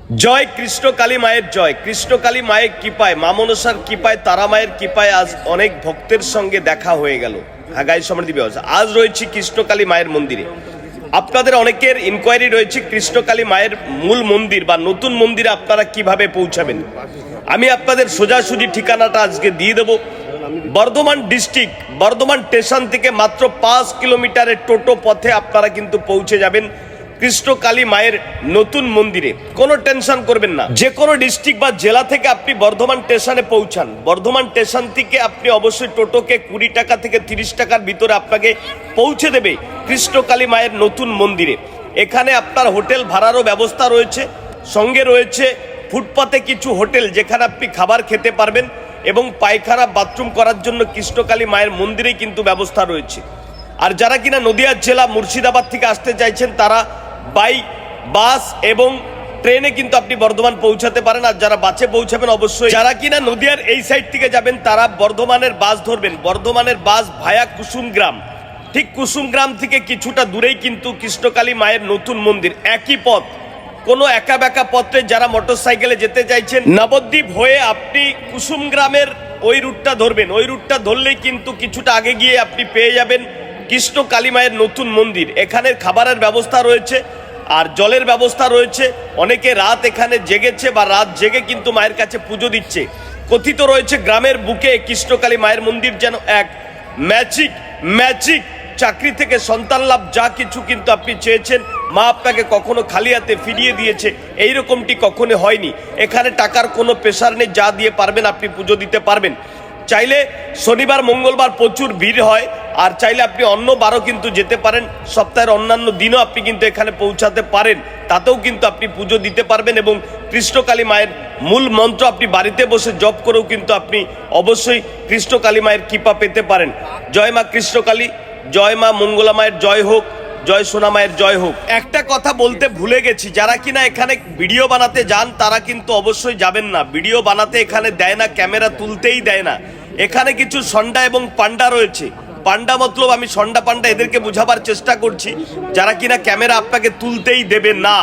জয় কৃষ্ণকালী মায়ের জয়। কৃষ্ণকালী মায়ের কৃপায়, মা মনসার কৃপায়, তারা মায়ের কৃপায় আজ অনেক ভক্তের সঙ্গে দেখা হয়ে গেল। গাই সমৃদ্ধি ব্যবস্থা আজ রয়েছে কৃষ্ণকালী মায়ের মন্দিরে। আপনাদের অনেকের ইনকোয়ারি রয়েছে কৃষ্ণকালী মায়ের মূল মন্দির বা নতুন মন্দিরে আপনারা কিভাবে পৌঁছাবেন। আমি আপনাদের সোজাসুজি ঠিকানাটা আজকে দিয়ে দেব। বর্ধমান ডিস্ট্রিক্ট, বর্ধমান স্টেশন থেকে মাত্র 5 কিলোমিটারের টোটো পথে আপনারা কিন্তু পৌঁছে যাবেন কৃষ্ণকালী মায়ের নতুন মন্দিরে। কোনো টেনশন করবেন না। যে কোনো ডিস্ট্রিক্ট বা জেলা থেকে আপনি বর্ধমান স্টেশনে পৌঁছান, বর্ধমান স্টেশন থেকে আপনি অবশ্যই টোটোকে 20 টাকা থেকে 30 টাকার ভিতরে আপনাকে পৌঁছে দেবে কৃষ্ণকালী মায়ের নতুন মন্দিরে। এখানে আপনার হোটেল ভাড়ারও ব্যবস্থা রয়েছে, সঙ্গে রয়েছে ফুটপাতে কিছু হোটেল যেখানে আপনি খাবার খেতে পারবেন এবং পায়খানা বাথরুম করার জন্য কৃষ্ণকালী মায়ের মন্দিরেই কিন্তু ব্যবস্থা রয়েছে। আর যারা কিনা নদিয়া জেলা মুর্শিদাবাদ থেকে আসতে চাইছেন তারা বাই বাস এবং ট্রেনে কিন্তু আপনি বর্ধমান পৌঁছাতে পারেন। আর যারা বাসে পৌঁছাবেন অবশ্যই, যারা কিনা নদিয়ার এই সাইড থেকে যাবেন তারা বর্ধমানের বাস ধরবেন। বর্ধমানের বাস ভায়া কুসুমগ্রাম, ঠিক কুসুমগ্রাম থেকে কিছুটা দূরেই কিন্তু কৃষ্ণকালী মায়ের নতুন মন্দির। একই পথ, কোনো একা বেঁকা পথে যারা মোটরসাইকেলে যেতে চাইছেন নবদ্বীপ হয়ে আপনি কুসুমগ্রামের ওই রুটটা ধরবেন। ওই রুটটা ধরলেই কিন্তু কিছুটা আগে গিয়ে আপনি পেয়ে যাবেন কৃষ্ণকালী মায়ের নতুন মন্দির। এখানে খাবারের ব্যবস্থা রয়েছে আর জলের ব্যবস্থা রয়েছে। অনেকে রাত এখানে জেগেছে বা রাত জেগে কিন্তু মায়ের কাছে পুজো দিচ্ছে। কথিত রয়েছে গ্রামের বুকে কৃষ্ণকালী মায়ের মন্দির যেন এক ম্যাজিক। চাকরি থেকে সন্তান লাভ, যা কিছু কিন্তু আপনি চেয়েছেন মা আপনাকে কখনো খালি হাতে ফিরিয়ে দিয়েছে, এইরকমটি কখনো হয়নি। এখানে টাকার কোনো প্রেশার নেই, যা দিয়ে পারবেন আপনি পুজো দিতে পারবেন। চাইলে শনিবার মঙ্গলবার প্রচুর ভিড় হয়, আর চাইলে আপনি অন্য বারও কিন্তু যেতে পারেন। সপ্তাহের অন্যান্য দিনও আপনি কিন্তু এখানে পৌঁছাতে পারেন, তাতেও কিন্তু আপনি পুজো দিতে পারবেন এবং কৃষ্ণকালী মায়ের মূল মন্ত্র আপনি বাড়িতে বসে জপ করেও কিন্তু আপনি অবশ্যই কৃষ্ণকালী মায়ের কৃপা পেতে পারেন। জয় মা কৃষ্ণকালী, জয় মা মঙ্গলা মায়ের জয় হোক, জয় সোনা মায়ের জয় হোক। একটা কথা বলতে ভুলে গেছি, যারা কিনা এখানে ভিডিও বানাতে যান তারা কিন্তু অবশ্যই যাবেন না। ভিডিও বানাতে এখানে দেয় না, ক্যামেরা তুলতেই দেয় না। এখানে কিছু ষণ্ডা এবং পান্ডা রয়েছে। পান্ডা মতলব আমি ষণ্ডা পান্ডা এদেরকে বোঝাবার চেষ্টা করছি, যারা কিনা ক্যামেরা আপনাকে তুলতেই দেবে না।